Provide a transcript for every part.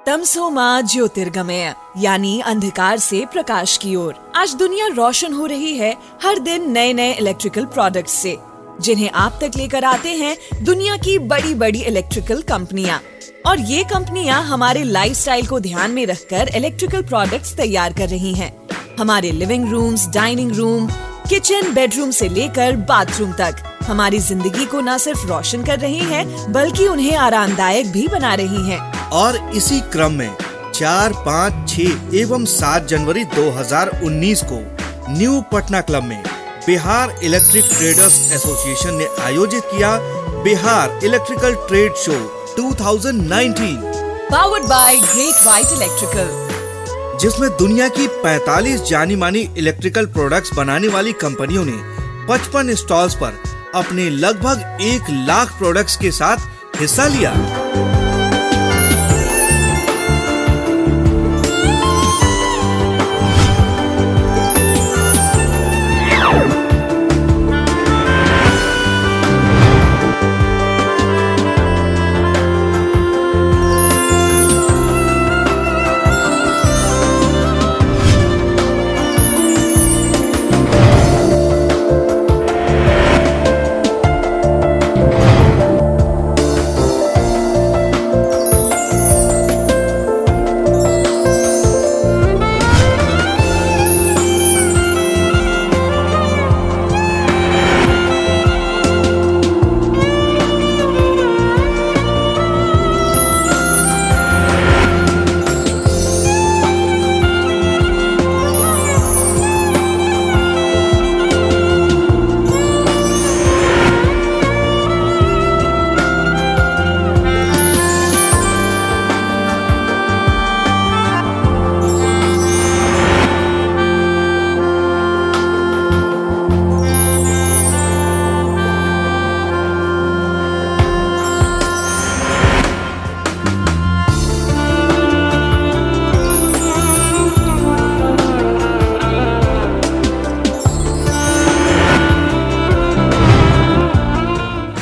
तमसो मा ज्योतिर्गमय यानी अंधकार से प्रकाश की ओर। आज दुनिया रोशन हो रही है हर दिन नए नए इलेक्ट्रिकल प्रोडक्ट्स से, जिन्हें आप तक लेकर आते हैं दुनिया की बड़ी बड़ी इलेक्ट्रिकल कंपनियां। और ये कंपनियां हमारे लाइफस्टाइल को ध्यान में रखकर इलेक्ट्रिकल प्रोडक्ट्स तैयार कर रही हैं। हमारे living rooms, dining room, kitchen, bedroom से लेकर बाथरूम तक हमारी जिंदगी को न सिर्फ रोशन कर रही हैं, बल्कि उन्हें आरामदायक भी बना रही हैं। और इसी क्रम में 4, 5, 6 एवं 7 जनवरी 2019 को न्यू पटना क्लब में बिहार इलेक्ट्रिक ट्रेडर्स एसोसिएशन ने आयोजित किया Bihar electrical trade show 2019, powered by great white electrical, जिसमें दुनिया की 45 जानी मानी इलेक्ट्रिकल प्रोडक्ट्स बनाने वाली कंपनियों ने 55 स्टॉल्स पर अपने लगभग 1 लाख प्रोडक्ट्स के साथ हिस्सा लिया।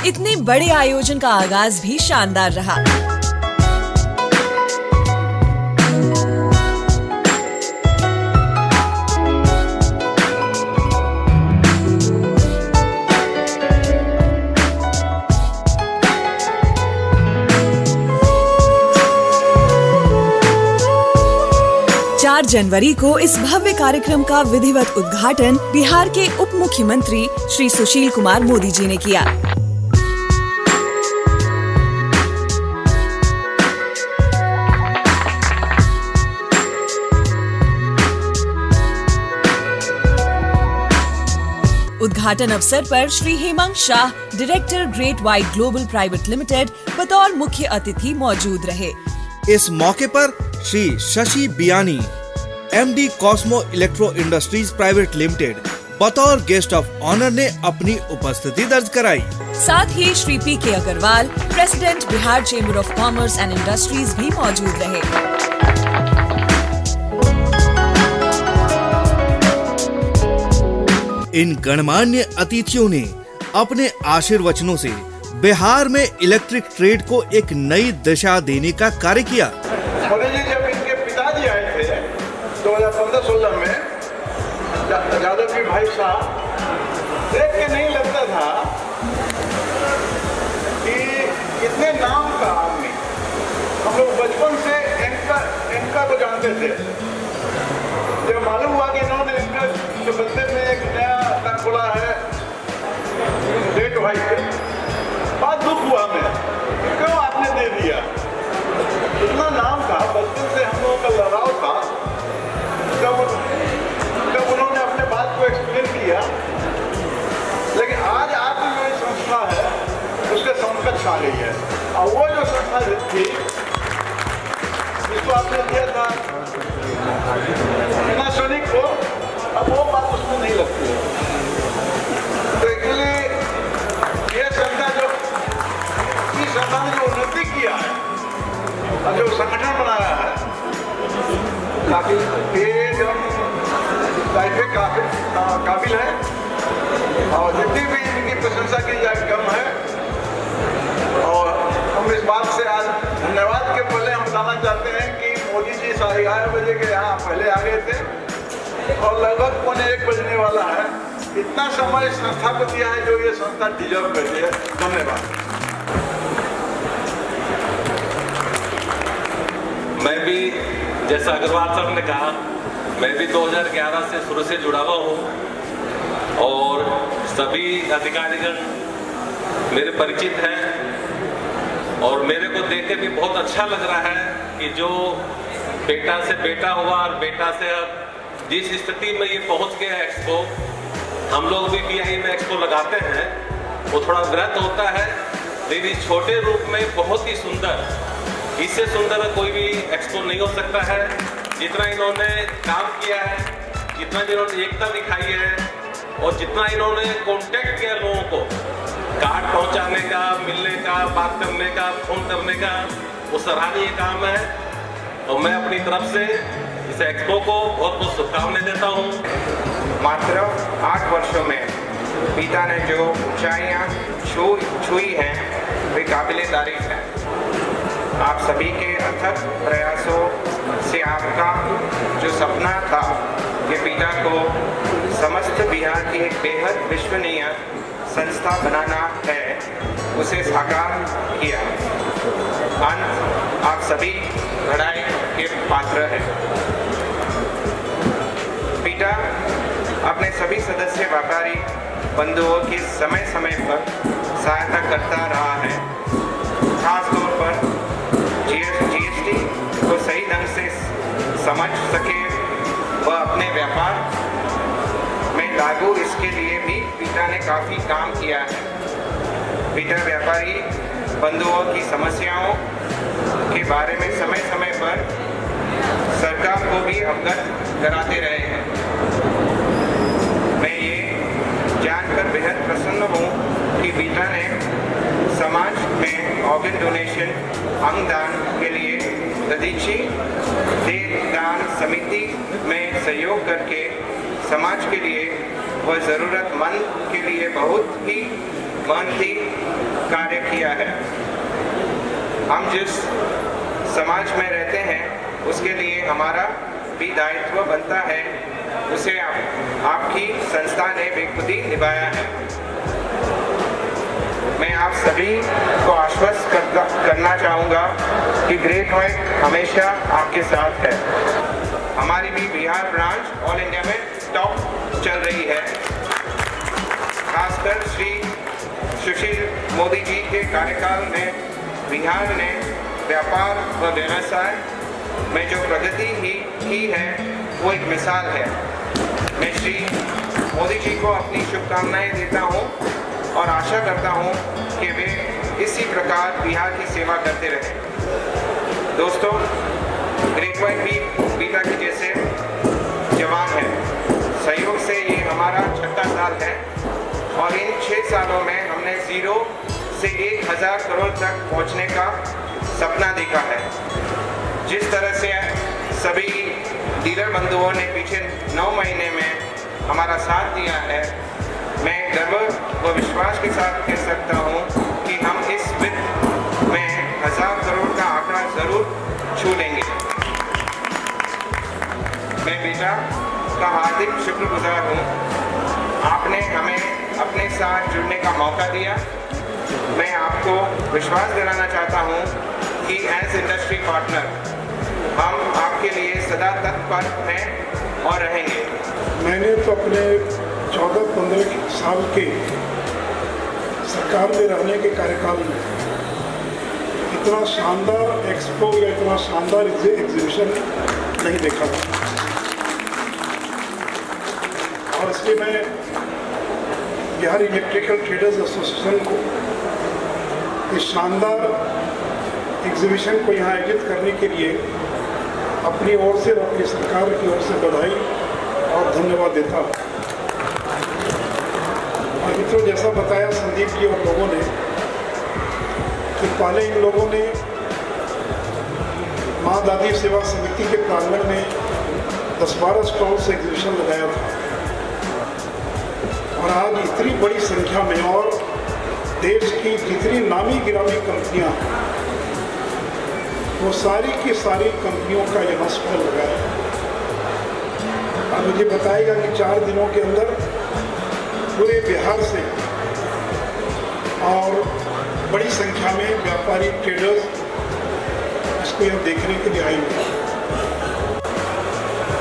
इतने बड़े आयोजन का आगाज भी शानदार रहा। 4 जनवरी को इस भव्य कार्यक्रम का विधिवत उद्घाटन बिहार के उप मुख्यमंत्री श्री सुशील कुमार मोदी जी ने किया। उद्घाटन अवसर पर Shri Hemant Shah, director Great White Global Private Limited, बतौर मुख्य अतिथि मौजूद रहे। इस मौके पर Shri Shashi Biyani, MD Cosmo Electro Industries Private Limited, बतौर गेस्ट ऑफ ऑनर ने अपनी उपस्थिति दर्ज कराई। साथ ही Shri P K. Agarwal, president Bihar Chamber of Commerce and Industries भी मौजूद रहे। इन गणमान्य अतिथियों ने अपने आशीर्वचनों से बिहार में इलेक्ट्रिक ट्रेड को एक नई दिशा देने का कार्य किया। मोदी जी जब इनके पिताजी आए थे 2015-16 में, यादव जी भाई साहब, देख के नहीं लगता था कि इतने नाम का आदमी। हम लोग बचपन से इनका को जानते थे। जब मालूम हुआ कि इन्होंने इनका जो बदले में एक नया खुला है ग्रेट व्हाइट, बहुत दुख हुआ हमें, क्यों आपने दे दिया। इतना नाम था, बचपन से हम लोगों का लगाव था। जब उन्होंने अपने बात को एक्सप्लेन किया, लेकिन आज आपकी जो संस्था है उसके समकक्ष आ गई है। और वो जो संस्था थी जिसको आपने दिया था पैनासोनिक को, अब वो बात उसमें नहीं लगती है। तो इसलिए ये संस्था जो इस संस्था ने जो उन्नति किया है और जो संगठन बनाया है, काफी काबिल है। और जितनी भी इनकी प्रशंसा की जाए कम है। और हम इस बात से आज धन्यवाद के पहले हम बताना चाहते हैं कि मोदी जी 11:30 बजे के यहाँ पहले आ गए थे और लगभग 1:45 बजने वाला है। इतना समय संस्था को दिया है जो ये संस्था डिजर्व करती है। धन्यवाद। मैं भी जैसा अग्रवाल साहब ने कहा, मैं भी 2011 से शुरू से जुड़ा हुआ हूँ और सभी अधिकारीगण मेरे परिचित हैं और मेरे को देख के भी बहुत अच्छा लग रहा है कि जो बेटा से बेटा हुआ और बेटा से अब जिस स्थिति में ये पहुँच गया एक्सपो, हम लोग भी BI में एक्सपो लगाते हैं, वो थोड़ा वृहत होता है लेकिन इस छोटे रूप में बहुत ही सुंदर, इससे सुंदर कोई भी एक्सपो नहीं हो सकता है। जितना इन्होंने काम किया है, जितना इन्होंने एकता दिखाई है और जितना इन्होंने कांटेक्ट किया लोगों को, कार्ड पहुंचाने का, मिलने का, बात करने का, फोन करने का, वो सराहनीय काम है और मैं अपनी तरफ से इस एक्सपो को बहुत बहुत शुभकामनाएं देता हूँ। मात्र 8 वर्षों में पिता ने जो ऊंचाइयाँ छुई हैं वे काबिले तारीफ हैं। आप सभी के अथक प्रयासों से आपका जो सपना था कि पिता को समस्त बिहार की एक बेहद विश्वसनीय संस्था बनाना है, उसे साकार किया। अंत आप सभी बधाई के पात्र हैं। पिता अपने सभी सदस्य व्यापारी बंधुओं की समय समय पर सहायता करता रहा है। खास तौर पर GST को सही ढंग से समझ सके व अपने व्यापार में लागू, इसके लिए भी पिता ने काफ़ी काम किया है। पिता व्यापारी बंधुओं की समस्याओं के बारे में समय समय पर सरकार को भी अवगत कराते रहे हैं। मैं ये जानकर बेहद प्रसन्न हूँ कि पिता ने समाज में ऑर्गन डोनेशन, अंगदान के लिए ददीची देहदान समिति में सहयोग करके समाज के लिए व ज़रूरतमंद के लिए बहुत ही मेहनती कार्य किया है। हम जिस समाज में रहते हैं उसके लिए हमारा भी दायित्व बनता है, उसे आपकी संस्था ने बेखुदी निभाया है। मैं आप सभी को आश्वस्त करना चाहूँगा कि ग्रेट व्हाइट हमेशा आपके साथ है। हमारी भी बिहार ब्रांच ऑल इंडिया में टॉप चल रही है। खासकर श्री सुशील मोदी जी के कार्यकाल में बिहार ने व्यापार व व्यवसाय में जो प्रगति की है वो एक मिसाल है। मैं श्री मोदी जी को अपनी शुभकामनाएं देता हूँ और आशा करता हूँ कि वे इसी प्रकार बिहार की सेवा करते रहें। दोस्तों, ग्रेट व्हाइट भी पिता के जैसे जवान है। सहयोग से ये हमारा 6ठा साल है और इन 6 सालों में हमने 0 से 1000 करोड़ तक पहुँचने का सपना देखा है। जिस तरह से सभी डीलर बंधुओं ने पिछले 9 महीने में हमारा साथ दिया है, मैं गर्व व विश्वास के साथ कह सकता हूँ कि हम इस वित्त में 1000 करोड़ का आंकड़ा जरूर छू लेंगे। मैं बेटा का हार्दिक शुक्रगुजार हूँ। आपने हमें अपने साथ जुड़ने का मौका दिया। मैं आपको विश्वास दिलाना चाहता हूँ कि एज इंडस्ट्री पार्टनर हम आपके लिए सदा तत्पर हैं और रहेंगे। मैंने तो अपने 14-15 साल के सरकार में रहने के कार्यकाल में इतना शानदार एक्सपो या इतना शानदार एग्जीबिशन नहीं देखा था। और इसलिए मैं बिहार इलेक्ट्रिकल ट्रेडर्स एसोसिएशन को इस शानदार एग्जीबिशन को यहाँ आयोजित करने के लिए अपनी ओर से और अपनी सरकार की ओर से बधाई और धन्यवाद देता हूँ। और मित्रों, जैसा बताया संदीप जी और लोगों ने कि पहले इन लोगों ने माँ दादी सेवा समिति के प्रांगण में 10-12 स्टॉल से एग्जीबिशन लगाया था और आज इतनी बड़ी संख्या में और देश की जितनी नामी गिरामी कंपनियां वो सारी की सारी कंपनियों का यहाँ स्टॉल लगा है। अब मुझे बताएगा कि 4 दिनों के अंदर पूरे बिहार से और बड़ी संख्या में व्यापारी ट्रेडर्स इसको यहाँ देखने के लिए आएंगे।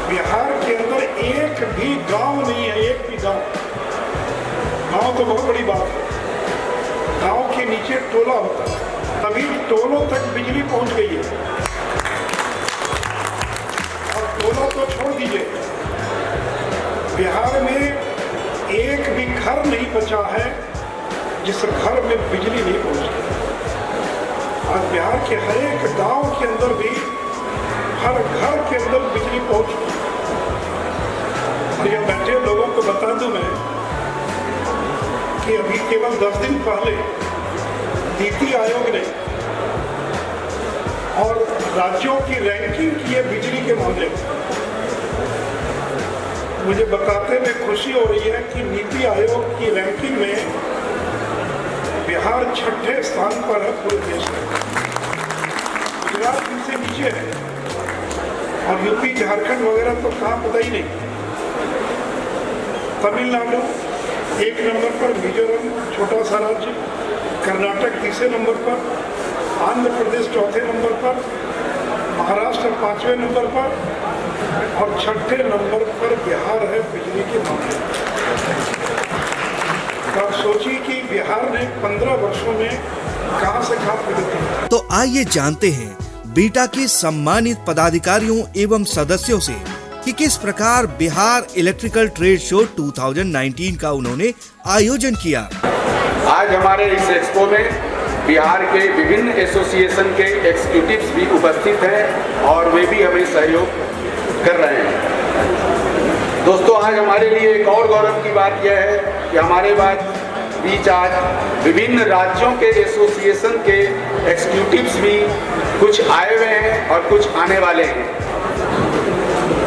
बिहार के अंदर एक भी गांव नहीं है, एक भी गांव तो बहुत बड़ी बात है। गांव के नीचे टोला होता है, तभी टोलों तक बिजली पहुंच गई है। और टोला तो छोड़ दीजिए, बिहार में एक भी घर नहीं बचा है जिस घर में बिजली नहीं पहुंची। आज बिहार के हर एक गांव के अंदर भी हर घर के अंदर बिजली पहुंच गई। और यहाँ बैठे लोगों को बता दूं मैं कि अभी केवल 10 दिन पहले नीति आयोग ने और राज्यों की रैंकिंग की है बिजली के मामले में। मुझे बताते में खुशी हो रही है कि नीति आयोग की रैंकिंग में बिहार 6ठे स्थान पर है पूरे देश में। गुजरात इनसे नीचे है और यूपी झारखंड वगैरह तो कहाँ पता ही नहीं। तमिलनाडु 1 नंबर पर, मिजोरम छोटा सा राज्य, कर्नाटक 3 नंबर पर, आंध्र प्रदेश 4थे नंबर पर, महाराष्ट्र 5वें नंबर पर और 6ठे नंबर पर बिहार है बिजली के मामले में। तो सोचिए कि बिहार ने 15 वर्षों में कहां से कहां प्रगति की। तो आइए जानते हैं बीटा के सम्मानित पदाधिकारियों एवं सदस्यों से कि किस प्रकार बिहार इलेक्ट्रिकल ट्रेड शो 2019 का उन्होंने आयोजन किया। आज हमारे इस एक्सपो में बिहार के विभिन्न एसोसिएशन के एग्जीक्यूटिव्स भी उपस्थित हैं और वे भी हमें सहयोग कर रहे हैं। दोस्तों, आज हमारे लिए एक और गौरव की बात यह है कि हमारे बीच आज विभिन्न राज्यों के एसोसिएशन के एग्जीक्यूटिव्स भी कुछ आए हुए हैं और कुछ आने वाले हैं।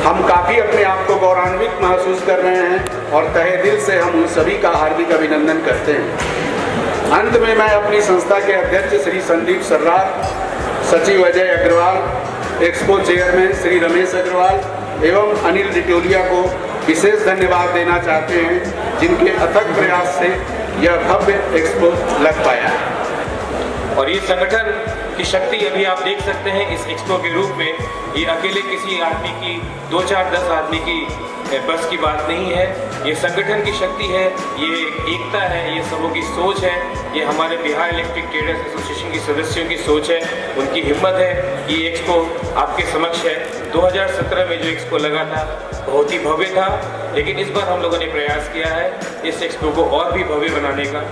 हम काफ़ी अपने आप को गौरवान्वित महसूस कर रहे हैं और तहे दिल से हम उन सभी का हार्दिक अभिनंदन करते हैं। अंत में मैं अपनी संस्था के अध्यक्ष श्री संदीप सर्रार, सचिव अजय अग्रवाल, एक्सपो चेयरमैन श्री रमेश अग्रवाल एवं अनिल डिटोलिया को विशेष धन्यवाद देना चाहते हैं, जिनके अथक प्रयास से यह भव्य एक्सपो लग पाया है। और ये संगठन की शक्ति अभी आप देख सकते हैं इस एक्सपो के रूप में। ये अकेले किसी आदमी की 2, 4, 10 आदमी की बस की बात नहीं है। ये संगठन की शक्ति है, ये एकता है, ये सबों की सोच है। ये हमारे बिहार इलेक्ट्रिक ट्रेडर्स एसोसिएशन की सदस्यों की सोच है, उनकी हिम्मत है। ये एक्सपो आपके समक्ष है। 2017 में जो एक्सपो लगा था बहुत ही भव्य था, लेकिन इस बार हम लोगों ने प्रयास किया है इस एक्सपो को और भी भव्य बनाने का।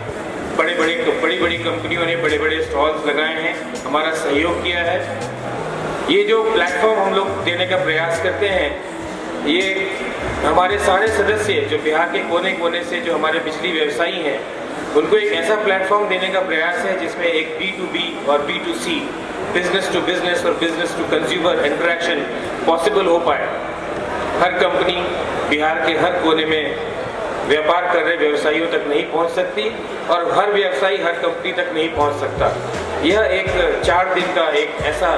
बड़ी कंपनियों ने बड़े बड़े स्टॉल्स लगाए हैं, हमारा सहयोग किया है। ये जो प्लेटफॉर्म हम लोग देने का प्रयास करते हैं, ये हमारे सारे सदस्य जो बिहार के कोने कोने से जो हमारे बिजली व्यवसायी हैं, उनको एक ऐसा प्लेटफॉर्म देने का प्रयास है जिसमें एक B2B और B2C, बिजनेस टू बिजनेस और business to consumer interaction possible हो पाए। हर कंपनी बिहार के हर कोने में व्यापार कर रहे व्यवसायियों तक नहीं पहुंच सकती और हर व्यवसायी हर कंपनी तक नहीं पहुंच सकता। यह एक 4 दिन का एक ऐसा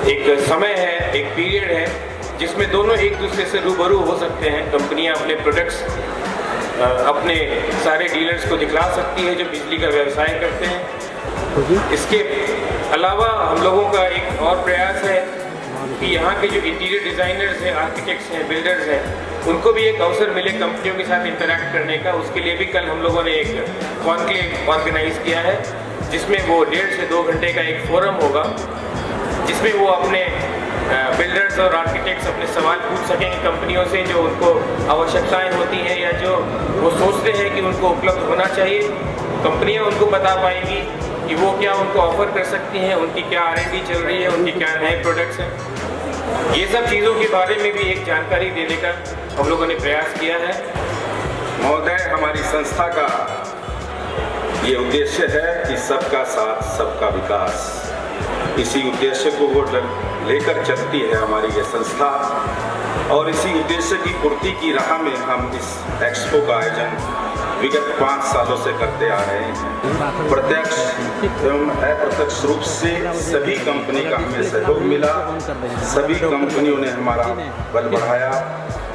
एक समय है, एक पीरियड है जिसमें दोनों एक दूसरे से रूबरू हो सकते हैं। कंपनियां अपने प्रोडक्ट्स अपने सारे डीलर्स को दिखला सकती है जो बिजली का व्यवसाय करते हैं। इसके अलावा हम लोगों का एक और प्रयास है कि यहाँ के जो इंटीरियर डिज़ाइनर्स हैं, आर्किटेक्ट्स हैं, बिल्डर्स हैं, उनको भी एक अवसर मिले कंपनियों के साथ इंटरैक्ट करने का। उसके लिए भी कल हम लोगों ने एक कॉन्क्लेव ऑर्गेनाइज किया है, जिसमें वो 1.5 से 2 घंटे का एक फोरम होगा, जिसमें वो अपने बिल्डर्स और आर्किटेक्ट्स अपने सवाल पूछ सकेंगे कंपनियों से, जो उनको आवश्यकताएं होती हैं या जो वो सोचते हैं कि उनको उपलब्ध होना चाहिए। कंपनियां उनको बता पाएंगी कि वो क्या उनको ऑफर कर सकती हैं, उनकी क्या R&D चल रही है, उनके क्या नए प्रोडक्ट्स हैं। ये सब चीज़ों के बारे में भी एक जानकारी देने का हम लोगों ने प्रयास किया है। महोदय, हमारी संस्था का ये उद्देश्य है कि सबका साथ सबका विकास, इसी उद्देश्य को वो लेकर चलती है हमारी ये संस्था। और इसी उद्देश्य की पूर्ति की राह में हम इस एक्सपो का आयोजन विगत 5 सालों से करते आ रहे हैं। प्रत्यक्ष एवं अप्रत्यक्ष रूप से सभी कंपनी का हमें सहयोग मिला, सभी कंपनियों ने हमारा बल बढ़ाया।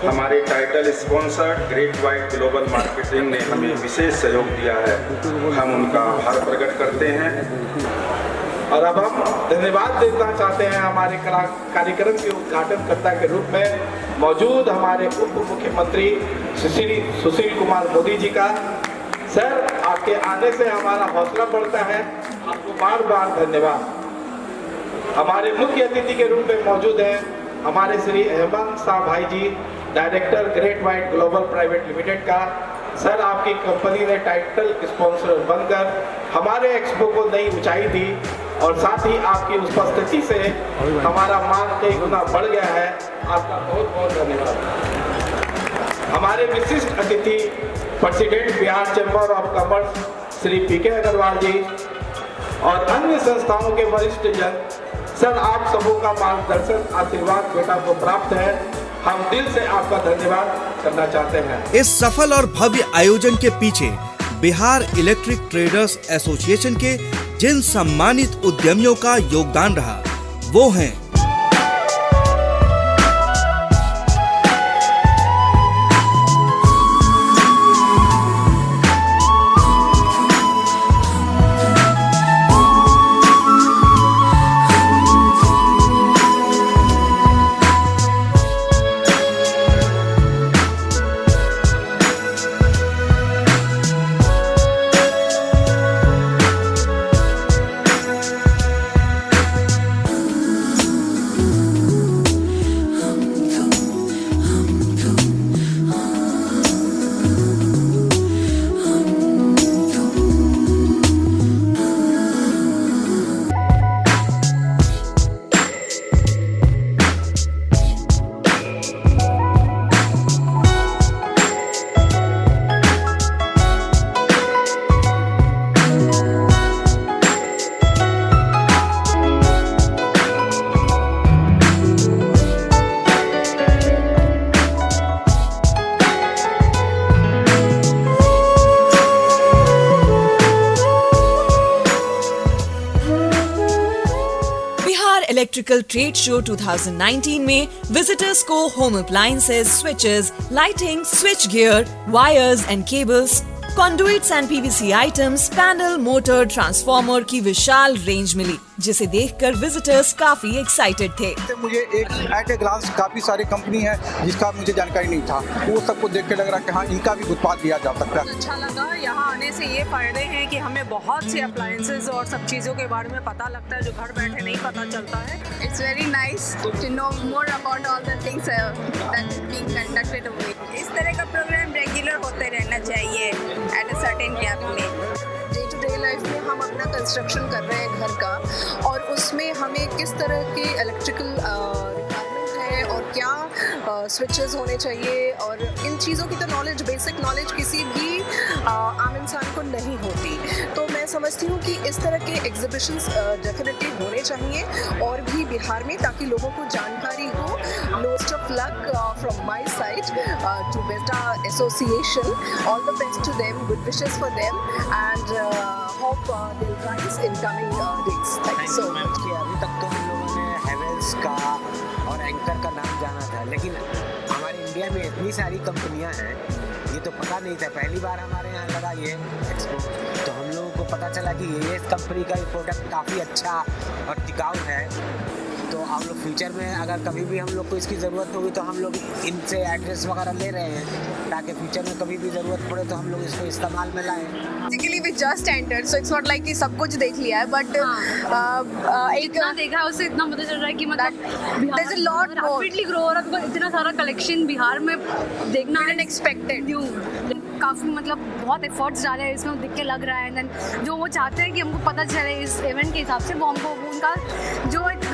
हमारे title sponsor great White global marketing ने हमें विशेष सहयोग दिया है, हम उनका आभार प्रकट करते हैं। और अब हम धन्यवाद देना चाहते हैं हमारे कार्यक्रम के उद्घाटनकर्ता के रूप में मौजूद हमारे उप मुख्यमंत्री सुशील कुमार मोदी जी का। सर, आपके आने से हमारा हौसला बढ़ता है, आपको बार बार धन्यवाद। हमारे मुख्य अतिथि के रूप में मौजूद हैं हमारे Shri Hemant Shah bhai ji, director Great White Global Private Limited का। सर, आपकी कंपनी ने टाइटल स्पॉन्सर बनकर हमारे एक्सपो को नई ऊंचाई दी और साथ ही आपकी उपस्थिति से हमारा मान कई गुना बढ़ गया है। आपका बहुत बहुत धन्यवाद। हमारे विशिष्ट अतिथि president Bihar Chamber of Commerce Shri PK Agarwal ji और अन्य संस्थाओं के वरिष्ठ जन, सर आप सबों का मार्गदर्शन आशीर्वाद बेटा को प्राप्त है, हम दिल से आपका धन्यवाद करना चाहते हैं। इस सफल और भव्य आयोजन के पीछे बिहार इलेक्ट्रिक ट्रेडर्स एसोसिएशन के जिन सम्मानित उद्यमियों का योगदान रहा वो हैं इलेक्ट्रिकल ट्रेड शो 2019 में विजिटर्स को home appliances, switches, lighting, switch gear, wires and cables, conduits and PVC items, panel, motor, transformer की विशाल रेंज मिली, जिसे देखकर विजिटर्स काफी एक्साइटेड थे। मुझे एक एट ए ग्लांस काफी सारी कंपनी है जिसका मुझे जानकारी नहीं था, वो सबको देख के लग रहा कि हाँ इनका भी उत्पाद दिया जा सकता है। अच्छा लगा, यहाँ आने से ये फायदे हैं कि हमें बहुत सी अप्लायंसेज और सब चीज़ों के बारे में पता लगता है जो घर बैठे नहीं पता चलता है। It's very nice to know more about all the things that is being conducted over here. इस तरह का प्रोग्राम रेगुलर होते रहना चाहिए at a certain gap में। डे टू डे लाइफ में हम अपना कंस्ट्रक्शन कर रहे हैं घर का, और उसमें हमें किस तरह के इलेक्ट्रिकल रिक्वायरमेंट है और क्या स्विचेस होने चाहिए, और इन चीज़ों की तो नॉलेज, बेसिक नॉलेज किसी भी आम इंसान को नहीं होती। तो मैं समझती हूँ कि इस तरह के एग्जीबिशंस डेफिनेटली होने चाहिए और भी बिहार में, ताकि लोगों को जानकारी हो। Most of luck from my side to BETA association, all the best to them, good wishes for them and hope they will rise in coming days. Thank you so much. अभी तक तो हम लोगों ने हेवेल्स का और एंकर का नाम जाना था, लेकिन हमारे इंडिया में इतनी सारी कंपनियां हैं ये तो पता नहीं था। पहली बार हमारे यहाँ लगा ये एक्सपो, तो हम लोगों को पता चला कि ये कंपनी का प्रोडक्ट काफ़ी अच्छा और टिकाऊ है। तो हम लोग फ्यूचर में अगर कभी भी हम लोग को इसकी ज़रूरत होगी तो हम लोग इनसे एड्रेस वगैरह ले रहे हैं, ताकि फ्यूचर में कभी भी ज़रूरत पड़े तो हम लोग इसको इस्तेमाल में लाएं। Basically we just entered, so it's not like कि सब कुछ देख लिया है, बट इतना देखा है उससे इतना पता चल रहा है कि मतलब there's a lot more, rapidly grow हो रहा है, बिकॉज़ इतना सारा कलेक्शन बिहार में देखना अनएक्सपेक्टेड। काफ़ी मतलब बहुत एफर्ट्स डाले हैं इसमें, देख के लग रहा है। एंड जो वो चाहते हैं कि हमको पता चले इस इवेंट के हिसाब से, वो हमको उनका जो एक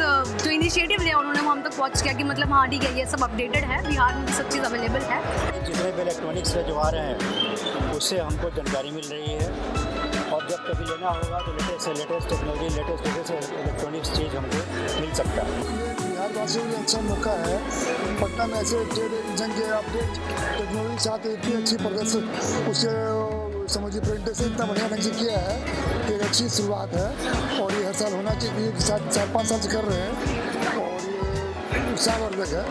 जो इनिशिएटिव लिया उन्होंने, वो हम तक पहुँच गया कि मतलब हाँ ठीक है ये सब अपडेटेड है, बिहार में सब चीज़ अवेलेबल है। जितने भी इलेक्ट्रॉनिक्स के जो आ रहे हैं उससे हमको जानकारी मिल रही है, और जब कभी लेना होगा तो लेटेस्ट से लेटेस्ट टेक्नोलॉजी, लेटेस्ट इलेक्ट्रॉनिक्स चीज़ हमको मिल सकता है। बिहार वासियों के लिए अच्छा मौका है। पटना में ऐसे ट्रेड एग्जीबिशन के अपडेट टेक्नोलॉजी के साथ इतनी अच्छी प्रदर्शन उसके समझिए प्रेजेंटेशन इतना बढ़िया ढंग से किया है कि एक अच्छी शुरुआत है और ये हर साल होना चाहिए। 4-5 साल से कर रहे हैं और ये उत्साहवर्धक है।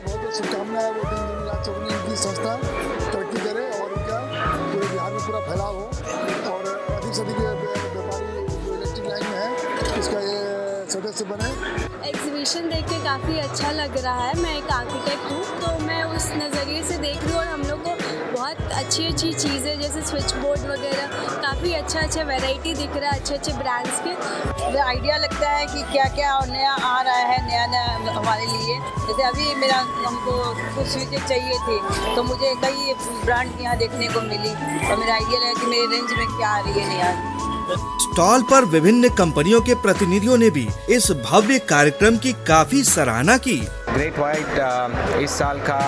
बहुत बहुत शुभकामनाएं। वो दिन दिन रात चौगनी की संस्था तरक्की करे और इनका पूरे बिहार में पूरा फैलाव हो और अधिक से अधिक व्यापारी जो इलेक्ट्रिक लाइन में है इसका ये सदस्य बने। एग्जीबिशन देख के काफ़ी अच्छा लग रहा है। मैं एक आर्किटेक्ट हूँ तो मैं उस नज़रिए से देख रही हूँ और हम लोग को बहुत अच्छी अच्छी चीज़ें जैसे स्विच बोर्ड वगैरह काफ़ी अच्छा वैरायटी दिख रहा है अच्छे अच्छे ब्रांड्स के। आइडिया लगता है कि क्या क्या नया आ रहा है नया हमारे लिए। जैसे अभी हमको कुछ स्विचेज चाहिए थी तो मुझे कई ब्रांड यहाँ देखने को मिली और मेरा आइडिया लगा कि मेरे रेंज में क्या आ रही है नया। स्टॉल पर विभिन्न कंपनियों के प्रतिनिधियों ने भी इस भव्य कार्यक्रम की काफी सराहना की। ग्रेट वाइट इस साल का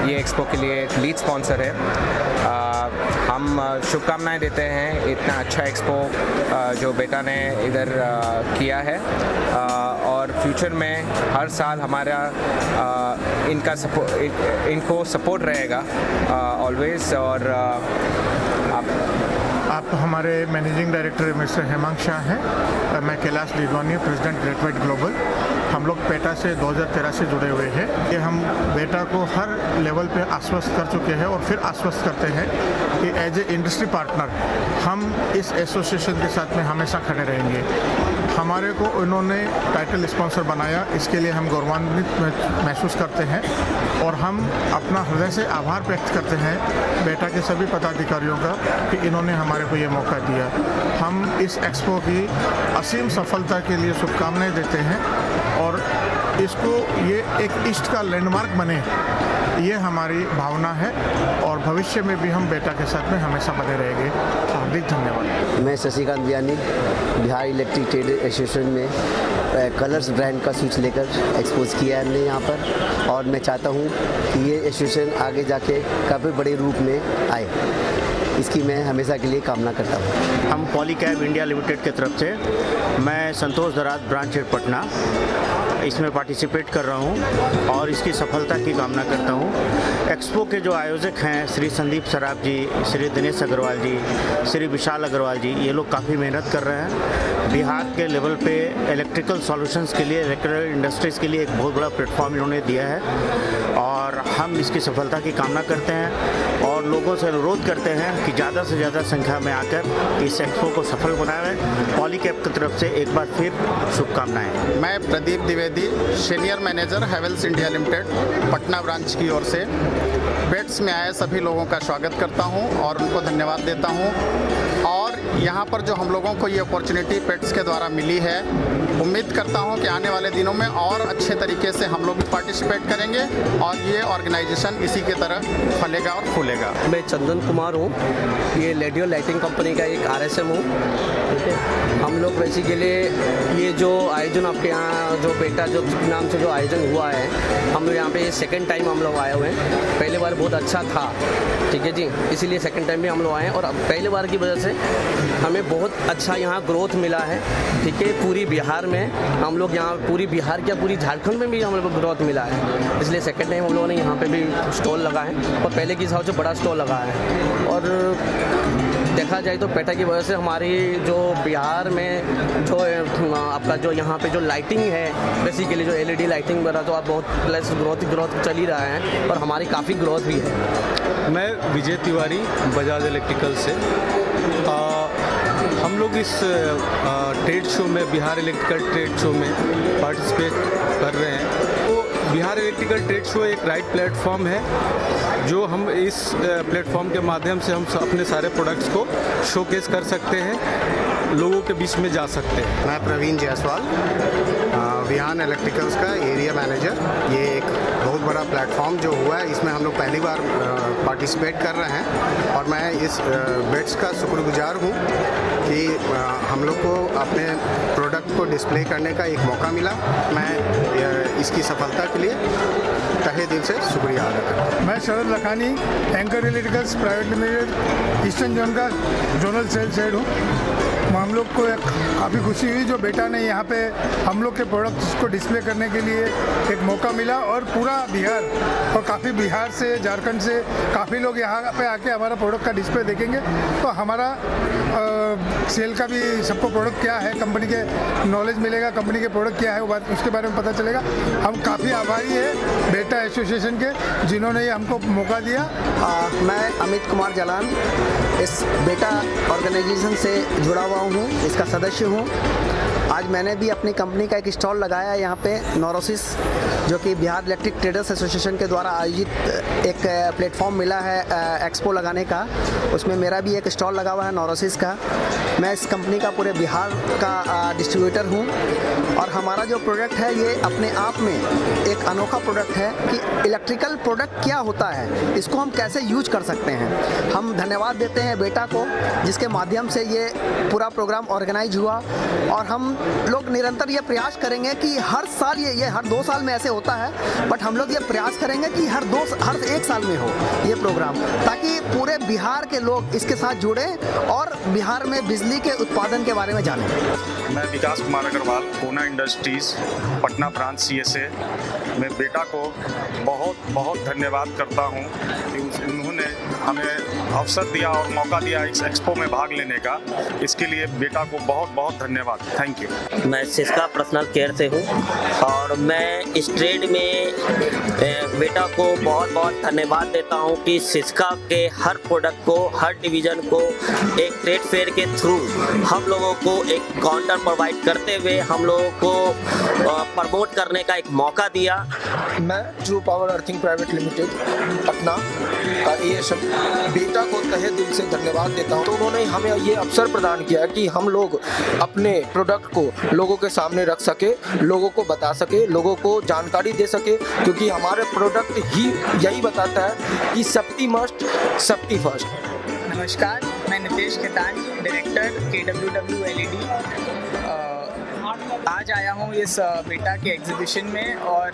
ये एक्सपो के लिए लीड स्पॉन्सर है। हम शुभकामनाएं देते हैं इतना अच्छा एक्सपो जो बेटा ने इधर किया है और फ्यूचर में हर साल हमारा इनको सपोर्ट रहेगा ऑलवेज। और आप हमारे managing director mister Hemant Shah हैं। मैं Kailash Leedwani, president Great White Global. हम लोग पेटा से 2013 से जुड़े हुए हैं। ये हम बेटा को हर लेवल पे आश्वस्त कर चुके हैं और फिर आश्वस्त करते हैं कि एज ए इंडस्ट्री पार्टनर हम इस एसोसिएशन के साथ में हमेशा खड़े रहेंगे। हमारे को उन्होंने टाइटल स्पॉन्सर बनाया, इसके लिए हम गौरवान्वित महसूस करते हैं और हम अपना हृदय से आभार व्यक्त करते हैं बेटा के सभी पदाधिकारियों का कि इन्होंने हमारे को ये मौका दिया। हम इस एक्सपो की असीम सफलता के लिए शुभकामनाएं देते हैं और इसको ये एक ईस्ट का लैंडमार्क बने, ये हमारी भावना है और भविष्य में भी हम बेटा के साथ में हमेशा बने रहेंगे। हार्दिक धन्यवाद। मैं Shashikant Biyani, Bihar electric trade association में कलर्स ब्रांड का स्विच लेकर एक्सपोज किया है हमने यहाँ पर और मैं चाहता हूँ कि ये एसोसिएशन आगे जाके काफ़ी बड़े रूप में आए, इसकी मैं हमेशा के लिए कामना करता हूँ। हम पॉलीकैब इंडिया लिमिटेड की तरफ से मैं संतोष दराज ब्रांच हेड पटना इसमें पार्टिसिपेट कर रहा हूँ और इसकी सफलता की कामना करता हूँ। एक्सपो के जो आयोजक हैं श्री संदीप सराफ जी, श्री दिनेश अग्रवाल जी, श्री विशाल अग्रवाल जी, ये लोग काफ़ी मेहनत कर रहे हैं। बिहार के लेवल पे इलेक्ट्रिकल सॉल्यूशंस के लिए, इलेक्ट्रिकल इंडस्ट्रीज़ के लिए एक बहुत बड़ा प्लेटफॉर्म इन्होंने दिया है और हम इसकी सफलता की कामना करते हैं और लोगों से अनुरोध करते हैं कि ज़्यादा से ज़्यादा संख्या में आकर इस एक्सपो को सफल बनाएं। पॉलीकैब की तरफ से एक बार फिर शुभकामनाएं। मैं Pradeep Dwivedi, senior manager Havells India limited Patna branch की ओर से बेट्स में आए सभी लोगों का स्वागत करता हूं और उनको धन्यवाद देता हूं। और यहां पर जो हम लोगों को ये अपॉर्चुनिटी पेट्स के द्वारा मिली है, उम्मीद करता हूं कि आने वाले दिनों में और अच्छे तरीके से हम लोग भी पार्टिसिपेट करेंगे और ये ऑर्गेनाइजेशन इसी के तरह फलेगा और फूलेगा। मैं चंदन कुमार हूँ, ये लेडियो लाइटिंग कंपनी का एक RSM हूँ। ठीक है, हम लोग बेसिकली ये जो आयोजन आपके यहाँ जो बेटा जो नाम से जो आयोजन हुआ है, हम यहाँ पे सेकंड टाइम हम लोग आए हुए हैं। पहले बार बहुत अच्छा था, ठीक है जी, इसीलिए सेकंड टाइम भी हम लोग आए हैं और पहले बार की वजह से हमें बहुत अच्छा यहाँ ग्रोथ मिला है। ठीक है, पूरी बिहार में हम लोग यहाँ पूरी बिहार क्या पूरी झारखंड में भी हम लोग को ग्रोथ मिला है, इसलिए सेकंड टाइम हम लोगों ने यहाँ पे भी स्टॉल लगा है और पहले के हिसाब से बड़ा स्टॉल लगा है। और देखा जाए तो पेटा की वजह से हमारी जो बिहार में जो आपका जो यहाँ पे जो लाइटिंग है बेसिकली जो LED लाइटिंग वगैरह तो आप बहुत प्लस ग्रोथ चल ही रहा है और हमारी काफ़ी ग्रोथ भी है। मैं विजय तिवारी, बजाज इलेक्ट्रिकल से। हम लोग इस ट्रेड शो में, बिहार इलेक्ट्रिकल ट्रेड शो में पार्टिसिपेट कर रहे हैं। तो बिहार इलेक्ट्रिकल ट्रेड शो एक राइट प्लेटफॉर्म है जो हम इस प्लेटफॉर्म के माध्यम से हम अपने सारे प्रोडक्ट्स को शोकेस कर सकते हैं, लोगों के बीच में जा सकते हैं। मैं प्रवीण जायसवाल, विहान इलेक्ट्रिकल्स का एरिया मैनेजर। ये एक बहुत बड़ा प्लेटफॉर्म जो हुआ है, इसमें हम लोग पहली बार पार्टिसिपेट कर रहे हैं और मैं इस बेट्स का शुक्रगुजार हूँ कि हम लोग को अपने प्रोडक्ट को डिस्प्ले करने का एक मौका मिला। मैं इसकी सफलता के लिए तहे दिल से शुक्रिया अदा करता हूँ। मैं Sharad Lakhani, Anchor Electricals Private Limited eastern zone का जोनल सेल्स हेड हूँ। हम लोग को काफ़ी खुशी हुई जो बेटा ने यहाँ पे हम लोग के प्रोडक्ट्स को डिस्प्ले करने के लिए एक मौका मिला, और पूरा बिहार और काफ़ी बिहार से, झारखंड से काफ़ी लोग यहाँ पे आके हमारा प्रोडक्ट का डिस्प्ले देखेंगे। तो हमारा सेल का भी सबको प्रोडक्ट क्या है, कंपनी के नॉलेज मिलेगा, कंपनी के प्रोडक्ट क्या है वो बात उसके बारे में पता चलेगा। हम काफ़ी आभारी है बेटा एसोसिएशन के जिन्होंने ये हमको मौका दिया। मैं अमित कुमार जालान इस बेटा ऑर्गेनाइजेशन से जुड़ा हुआ हूँ, इसका सदस्य हूँ। आज मैंने भी अपनी कंपनी का एक स्टॉल लगाया है यहाँ पे नौरोसिस, जो कि बिहार इलेक्ट्रिक ट्रेडर्स एसोसिएशन के द्वारा आयोजित एक प्लेटफॉर्म मिला है एक्सपो लगाने का, उसमें मेरा भी एक स्टॉल लगा हुआ है नौरोसिस का। मैं इस कंपनी का पूरे बिहार का डिस्ट्रीब्यूटर हूँ, और हमारा जो प्रोडक्ट है ये अपने आप में एक अनोखा प्रोडक्ट है कि इलेक्ट्रिकल प्रोडक्ट क्या होता है, इसको हम कैसे यूज कर सकते हैं। हम धन्यवाद देते हैं बेटा को, जिसके माध्यम से ये पूरा प्रोग्राम ऑर्गेनाइज हुआ, और हम लोग निरंतर ये प्रयास करेंगे कि हर साल ये हर 2 साल में ऐसे होता है, बट हम लोग ये प्रयास करेंगे कि हर 1 साल में हो ये प्रोग्राम, ताकि पूरे बिहार के लोग इसके साथ जुड़ें और बिहार में बिजली के उत्पादन के बारे में जानें। मैं Vikas Kumar Agarwal, Poona Industries, Patna branch CSA। मैं बेटा को बहुत बहुत धन्यवाद करता हूं कि उन्होंने हमें अवसर दिया और मौका दिया इस एक्सपो में भाग लेने का। इसके लिए बेटा को बहुत बहुत धन्यवाद। Thank you. मैं सिस्का पर्सनल केयर से हूं, और मैं इस ट्रेड में बेटा को बहुत बहुत धन्यवाद देता हूं कि सिस्का के हर प्रोडक्ट को, हर डिवीज़न को एक ट्रेड फेयर के थ्रू हम लोगों को एक काउंटर प्रोवाइड करते हुए हम लोगों को प्रमोट करने का एक मौका दिया। मैं true power earthing private limited Patna का ASM बेटा को तहे दिल से धन्यवाद देता हूं। तो उन्होंने हमें ये अवसर प्रदान किया कि हम लोग अपने प्रोडक्ट को लोगों के सामने रख सके, लोगों को बता सके, लोगों को जानकारी दे सके, क्योंकि हमारे प्रोडक्ट ही यही बताता है कि सेफ्टी मस्ट, सेफ्टी फर्स्ट। नमस्कार, मैं Nitesh Khetan, director KWW LED। आज आया हूँ इस बेटा के एग्जीबिशन में, और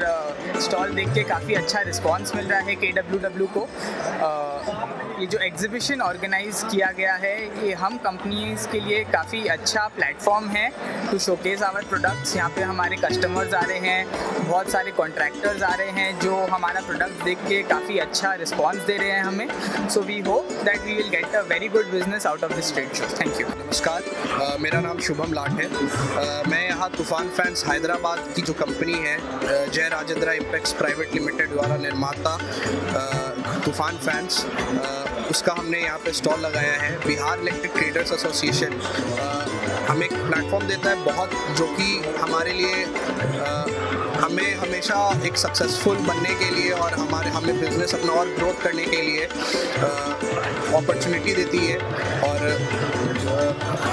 स्टॉल देख के काफ़ी अच्छा रिस्पांस मिल रहा है KWW को। ये जो एग्जीबिशन ऑर्गेनाइज किया गया है, ये हम कंपनीज के लिए काफ़ी अच्छा प्लेटफॉर्म है टू शोकेस आवर प्रोडक्ट्स। यहाँ पे हमारे कस्टमर्स आ रहे हैं, बहुत सारे कॉन्ट्रैक्टर्स आ रहे हैं जो हमारा प्रोडक्ट देख के काफ़ी अच्छा रिस्पांस दे रहे हैं हमें। So we hope that we will get a very good business out of this trade show. Thank you. नमस्कार, मेरा नाम शुभम लाट है। मैं यहाँ तूफान फैंस हैदराबाद की जो कंपनी है, जय राजेंद्र इम्पैक्ट्स प्राइवेट लिमिटेड द्वारा निर्माता तूफान फैंस, उसका हमने यहाँ पे स्टॉल लगाया है। बिहार इलेक्ट्रिक ट्रेडर्स एसोसिएशन हमें एक प्लेटफॉर्म देता है बहुत, जो कि हमारे लिए हमें हमेशा एक सक्सेसफुल बनने के लिए और हमें बिजनेस अपना और ग्रोथ करने के लिए अपॉर्चुनिटी देती है। और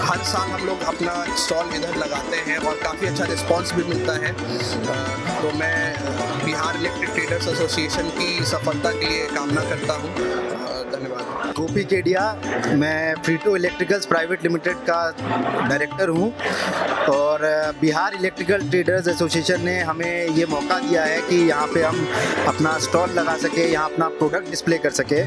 हर साल हम लोग अपना स्टॉल इधर लगाते हैं और काफ़ी अच्छा रिस्पांस भी मिलता है। तो मैं बिहार इलेक्ट्रिक ट्रेडर्स एसोसिएशन की सफलता के लिए कामना करता हूँ। धन्यवाद। गोपी केडिया, मैं फ्रीटो इलेक्ट्रिकल्स प्राइवेट लिमिटेड का डायरेक्टर हूँ, और बिहार इलेक्ट्रिकल ट्रेडर्स एसोसिएशन ने हमें ये मौका दिया है कि यहाँ पे हम अपना स्टॉल लगा सके, यहाँ अपना प्रोडक्ट डिस्प्ले कर सके।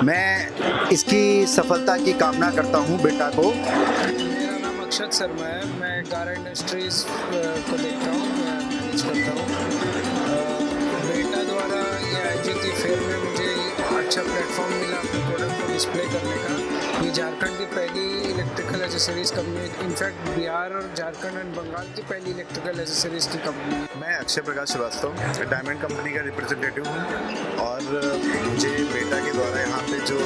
मैं इसकी सफलता की कामना करता हूँ बेटा को। मेरा नाम अक्षत शर्मा है, मैं कार इंडस्ट्रीज को देखता हूँ, मैनेज करता हूँ। बेटा द्वारा ये आयोजित फेयर में मुझे अच्छा प्लेटफॉर्म मिला अपने प्रोडक्ट को डिस्प्ले करने का। ये झारखंड की पहली electrical accessories company, in fact Bihar और झारखंड एंड बंगाल की पहली इलेक्ट्रिकल एसेसरीज की कंपनी। मैं अक्षय प्रकाश श्रीवास्तव, डायमंड कंपनी का रिप्रेजेंटेटिव हूँ, और मुझे बेटा के द्वारा यहाँ पे जो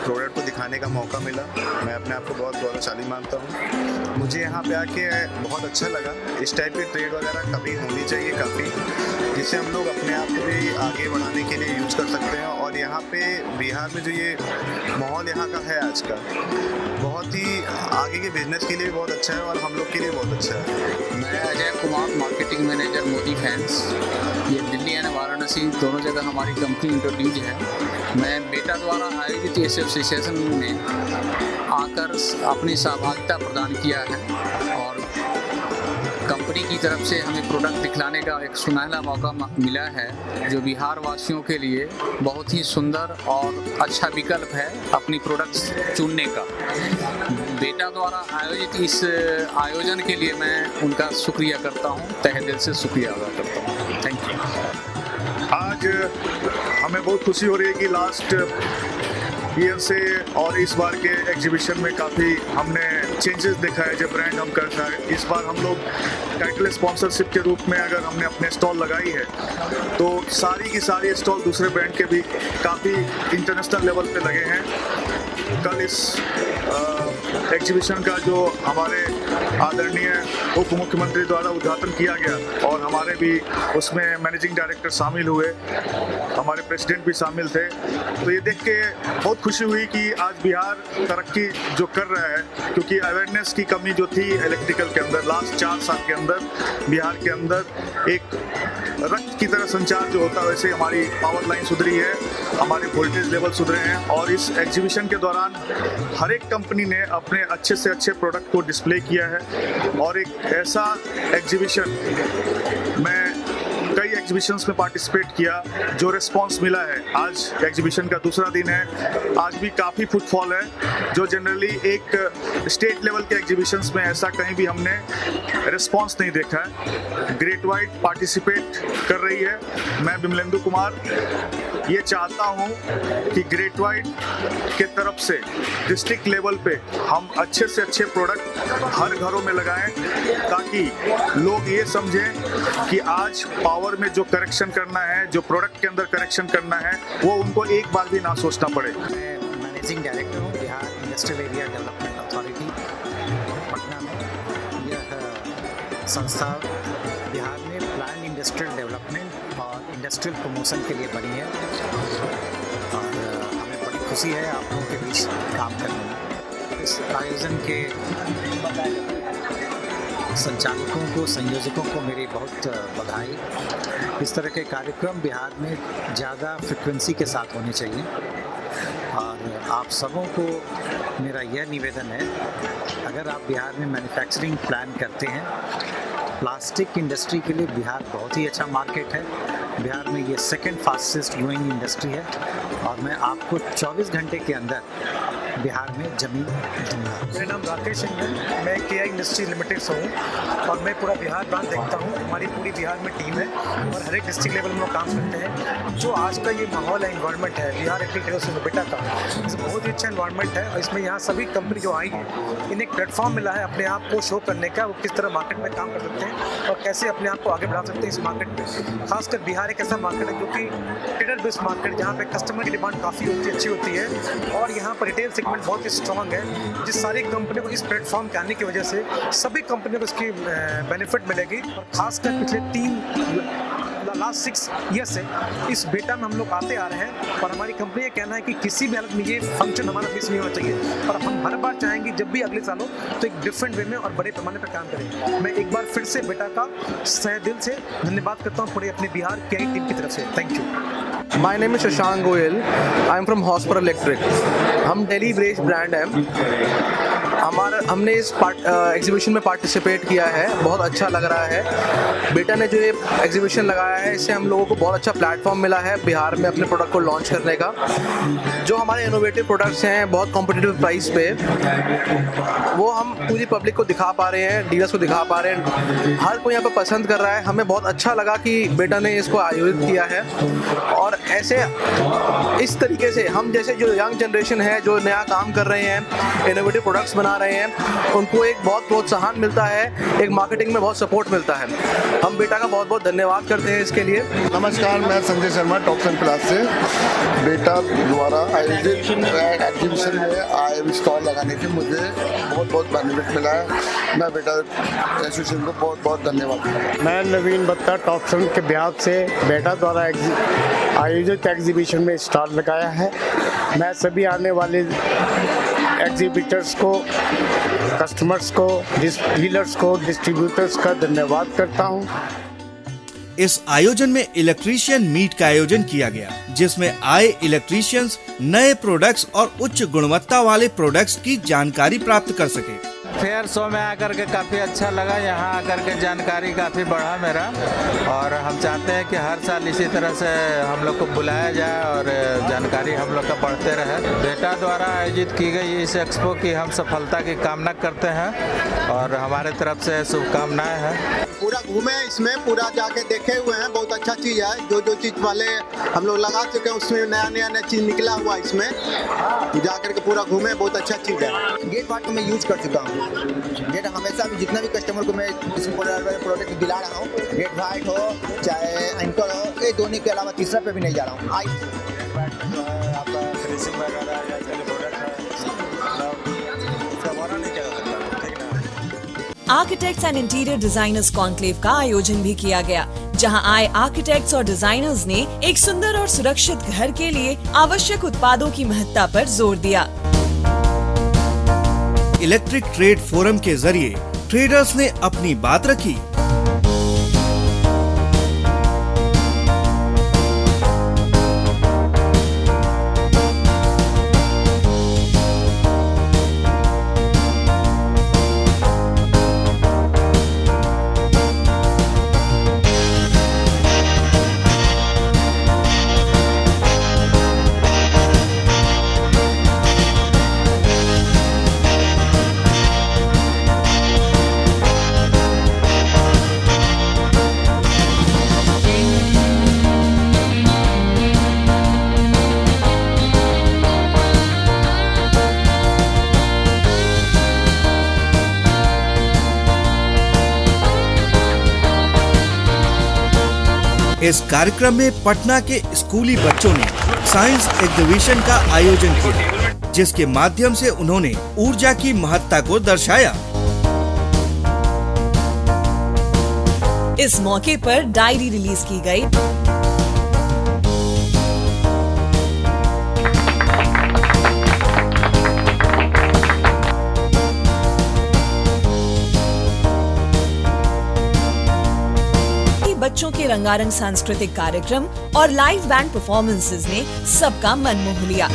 प्रोडक्ट को दिखाने का मौका मिला, मैं अपने आप को बहुत गौरवशाली मानता हूँ। मुझे यहाँ पे आके बहुत अच्छा लगा। इस टाइप की ट्रेड वगैरह कभी होनी चाहिए काफ़ी, जिससे हम लोग अपने आप को भी आगे बढ़ाने के लिए यूज़ कर सकते हैं। और यहाँ पे बिहार में जो ये माहौल यहाँ का है आज का, बहुत ही आगे के बिजनेस के लिए बहुत अच्छा है और हम लोग के लिए बहुत अच्छा है। मैं Ajay Kumar, marketing manager Modi fans. ये दिल्ली एंड वाराणसी दोनों जगह हमारी कंपनी इंट्रोड्यूस है। मैं बेटा द्वारा आयोजित एसोसिएशन में आकर अपनी सहभागिता प्रदान किया है, और कंपनी कंपनी की तरफ से हमें प्रोडक्ट दिखलाने का एक सुनहरा मौका मिला है, जो बिहार वासियों के लिए बहुत ही सुंदर और अच्छा विकल्प है अपनी प्रोडक्ट्स चुनने का। बेटा द्वारा आयोजित इस आयोजन के लिए मैं उनका शुक्रिया करता हूँ, तहे दिल से शुक्रिया अदा करता हूँ। Thank you. आज हमें बहुत खुशी हो रही है कि लास्ट ईयर से और इस बार के एग्जीबिशन में काफ़ी हमने चेंजेस देखा है। जब ब्रांड हम करता है, इस बार हम लोग टाइटल स्पॉन्सरशिप के रूप में अगर हमने अपने स्टॉल लगाई है तो सारी की सारी स्टॉल दूसरे ब्रांड के भी काफ़ी इंटरनेशनल लेवल पे लगे हैं। कल इस एग्जीबिशन का जो हमारे आदरणीय उप मुख्यमंत्री द्वारा उद्घाटन किया गया और हमारे भी उसमें मैनेजिंग डायरेक्टर शामिल हुए, हमारे प्रेसिडेंट भी शामिल थे, तो ये देख के बहुत खुशी हुई कि आज बिहार तरक्की जो कर रहा है, क्योंकि अवेयरनेस की कमी जो थी इलेक्ट्रिकल के अंदर लास्ट 4 साल के अंदर बिहार के अंदर एक रक्त की तरह संचार जो होता है वैसे हमारी पावर लाइन सुधरी है, हमारे वोल्टेज लेवल सुधरे हैं। और इस एग्जीबिशन के दौरान हर एक कंपनी ने अपने अच्छे से अच्छे प्रोडक्ट को डिस्प्ले किया है और एक ऐसा एग्जीबिशन मैं कई एग्जीबिशंस में पार्टिसिपेट किया जो रिस्पांस मिला है। आज एग्जीबिशन का दूसरा दिन है, आज भी काफ़ी फुटफॉल है जो जनरली एक स्टेट लेवल के एग्जीबिशंस में ऐसा कहीं भी हमने रिस्पांस नहीं देखा है। ग्रेट वाइट पार्टिसिपेट कर रही है। मैं बिमलेंदु कुमार ये चाहता हूँ कि ग्रेट वाइट के तरफ से डिस्ट्रिक्ट लेवल पे हम अच्छे से अच्छे प्रोडक्ट हर घरों में लगाएं ताकि लोग ये समझें कि आज पावर में जो करेक्शन करना है, जो प्रोडक्ट के अंदर करेक्शन करना है, वो उनको एक बार भी ना सोचना पड़े। मैं मैनेजिंग डायरेक्टर हूँ Bihar industrial area development authority Patna में। यह संस्था बिहार में प्लान इंडस्ट्रियल डेवलपमेंट और इंडस्ट्रियल प्रमोशन के लिए बनी है और हमें बड़ी खुशी है आप लोगों के बीच काम करने में। इस आयोजन के संचालकों को, संयोजकों को मेरी बहुत बधाई। इस तरह के कार्यक्रम बिहार में ज़्यादा फ्रिक्वेंसी के साथ होने चाहिए और आप सबों को मेरा यह निवेदन है, अगर आप बिहार में मैन्युफैक्चरिंग प्लान करते हैं, प्लास्टिक इंडस्ट्री के लिए बिहार बहुत ही अच्छा मार्केट है। बिहार में ये सेकंड फास्टेस्ट ग्रोइंग इंडस्ट्री है और मैं आपको 24 घंटे के अंदर बिहार में जमीन दूंगा। मेरा नाम राकेश है, मैं KI इंडस्ट्री लिमिटेड से हूँ और मैं पूरा बिहार ब्रांच देखता हूँ। हमारी पूरी बिहार में टीम है और हर एक डिस्ट्रिक्ट लेवल में लोग काम करते हैं। जो आज का ये माहौल है, इन्वायरमेंट है बिहार एग्रीकल्चर बेटा का, इस बहुत ही अच्छा इन्वायरमेंट है और इसमें यहाँ सभी कंपनी जो आई है इन्हें एक प्लेटफॉर्म मिला है अपने आप को शो करने का, वो किस तरह मार्केट में काम कर सकते हैं और कैसे अपने आप को आगे बढ़ा सकते हैं इस मार्केट में। खासकर बिहार एक ऐसा मार्केट है जो कि ट्रेडर बेस्ड मार्केट, जहाँ पे कस्टमर की डिमांड काफ़ी होती है, अच्छी होती है और यहाँ पर रिटेल सेगमेंट बहुत ही स्ट्रॉन्ग है। जिस सारी कंपनियों को इस प्लेटफॉर्म के आने की वजह से सभी कंपनियों को इसकी बेनिफिट मिलेगी और खासकर पिछले लास्ट 6 ईयर से इस बेटा में हम लोग आते आ रहे हैं और हमारी कंपनी ये कहना है कि किसी भी हालत में ये फंक्शन हमारा मिस नहीं होना चाहिए और हम हर बार चाहेंगे जब भी अगले साल हो तो एक डिफरेंट वे में और बड़े पैमाने पर काम करें। मैं एक बार फिर से बेटा का तहे दिल से धन्यवाद करता हूँ पूरे अपने बिहार KI टीम की तरफ से। Thank you. My name is Shashank Goyal, I am from Hotspur electric. हम दिल्ली बेस्ड ब्रांड है। हमने इस एग्जीबिशन में पार्टिसिपेट किया है, बहुत अच्छा लग रहा है। बेटा ने जो ये एग्जीबिशन लगाया है इससे हम लोगों को बहुत अच्छा प्लेटफॉर्म मिला है बिहार में अपने प्रोडक्ट को लॉन्च करने का। जो हमारे इनोवेटिव प्रोडक्ट्स हैं बहुत कॉम्पिटिटिव प्राइस पे, वो हम पूरी पब्लिक को दिखा पा रहे हैं, डीलर्स को दिखा पा रहे हैं, हर कोई यहाँ पे पसंद कर रहा है। हमें बहुत अच्छा लगा कि बेटा ने इसको आयोजित किया है और ऐसे इस तरीके से हम जैसे जो यंग जनरेशन है जो नया काम कर रहे हैं, इनोवेटिव प्रोडक्ट्स बना रहे हैं, उनको एक बहुत प्रोत्साहन मिलता है, एक मार्केटिंग में बहुत सपोर्ट मिलता है। हम बेटा का बहुत बहुत धन्यवाद करते हैं इसके लिए। नमस्कार, मैं संजय शर्मा टॉपसन प्लास से। बेटा द्वारा आयोजित एग्जीबिशन में आए स्टॉल लगाने से मुझे बहुत बहुत बेनिफिट मिला है। मैं बेटा एसोसिएशन को बहुत बहुत धन्यवाद करता हूँ। मैं नवीन बत्ता टॉपसन के बिहार से बेटा द्वारा आयोजित एग्जीबिशन में स्टॉल लगाया है। मैं सभी आने वाले एग्जीबिटर्स को, कस्टमर्स को, डीलर्स को, डिस्ट्रीब्यूटर्स का धन्यवाद करता हूं। इस आयोजन में इलेक्ट्रीशियन मीट का आयोजन किया गया, जिसमें आए इलेक्ट्रीशियंस नए प्रोडक्ट्स और उच्च गुणवत्ता वाले प्रोडक्ट्स की जानकारी प्राप्त कर सके। फेयर शो में आकर के काफ़ी अच्छा लगा। यहाँ आकर के जानकारी काफ़ी बढ़ा मेरा, और हम चाहते हैं कि हर साल इसी तरह से हम लोग को बुलाया जाए और जानकारी हम लोग का बढ़ते रहे। बेटा द्वारा आयोजित की गई इस एक्सपो की हम सफलता की कामना करते हैं और हमारे तरफ से शुभकामनाएं हैं। पूरा घूमे, इसमें पूरा जाके देखे हुए हैं, बहुत अच्छा चीज़ है। जो चीज़ पहले हम लोग लगा चुके हैं उसमें नया चीज़ निकला हुआ है। इसमें जाकर के पूरा घूमे, बहुत अच्छा चीज़ है। गेट वाट को मैं यूज कर चुका हूँ। गेट हमेशा भी जितना भी कस्टमर को मैं इस प्रोडक्ट दिला रहा हूँ, गेट वाइट हो चाहे एंकर हो, ये दोनों के अलावा तीसरा पे भी नहीं जा रहा हूँ। आपका फिनिशिंग वगैरह या प्रोडक्ट है उसका वारा नहीं चला सकता, ठीक ना। Architects and interior designers conclave का आयोजन भी किया गया, जहां आए आर्किटेक्ट्स और डिजाइनर्स ने एक सुंदर और सुरक्षित घर के लिए आवश्यक उत्पादों की महत्ता पर जोर दिया। इलेक्ट्रिक ट्रेड फोरम के जरिए ट्रेडर्स ने अपनी बात रखी। इस कार्यक्रम में पटना के स्कूली बच्चों ने साइंस एग्जीबिशन का आयोजन किया, जिसके माध्यम से उन्होंने ऊर्जा की महत्ता को दर्शाया। इस मौके पर डायरी रिलीज की गई। बच्चों के रंगारंग सांस्कृतिक कार्यक्रम और लाइव बैंड परफॉर्मेंसेस ने सबका मन मोह लिया।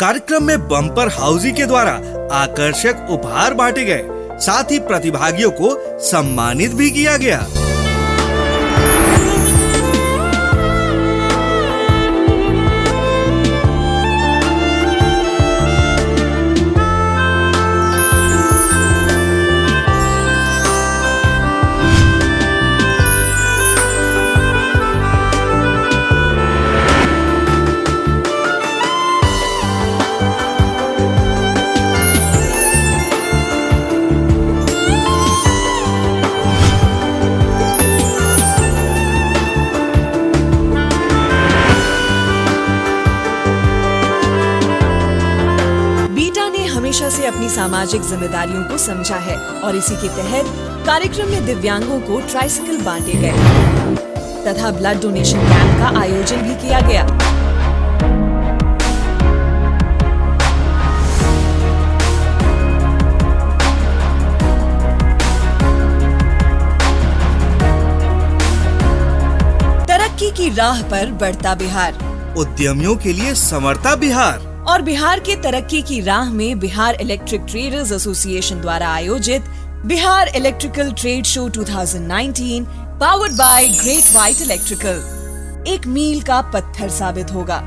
कार्यक्रम में बम्पर हाउसी के द्वारा आकर्षक उपहार बांटे गए, साथ ही प्रतिभागियों को सम्मानित भी किया गया। हमेशा से अपनी सामाजिक जिम्मेदारियों को समझा है और इसी के तहत कार्यक्रम में दिव्यांगों को ट्राइसिकल बांटे गए तथा ब्लड डोनेशन कैंप का आयोजन भी किया गया। तरक्की की राह पर बढ़ता बिहार, उद्यमियों के लिए संवरता बिहार और बिहार के तरक्की की राह में बिहार इलेक्ट्रिक ट्रेडर्स एसोसिएशन द्वारा आयोजित Bihar electrical trade show 2019 powered by great white electrical एक मील का पत्थर साबित होगा।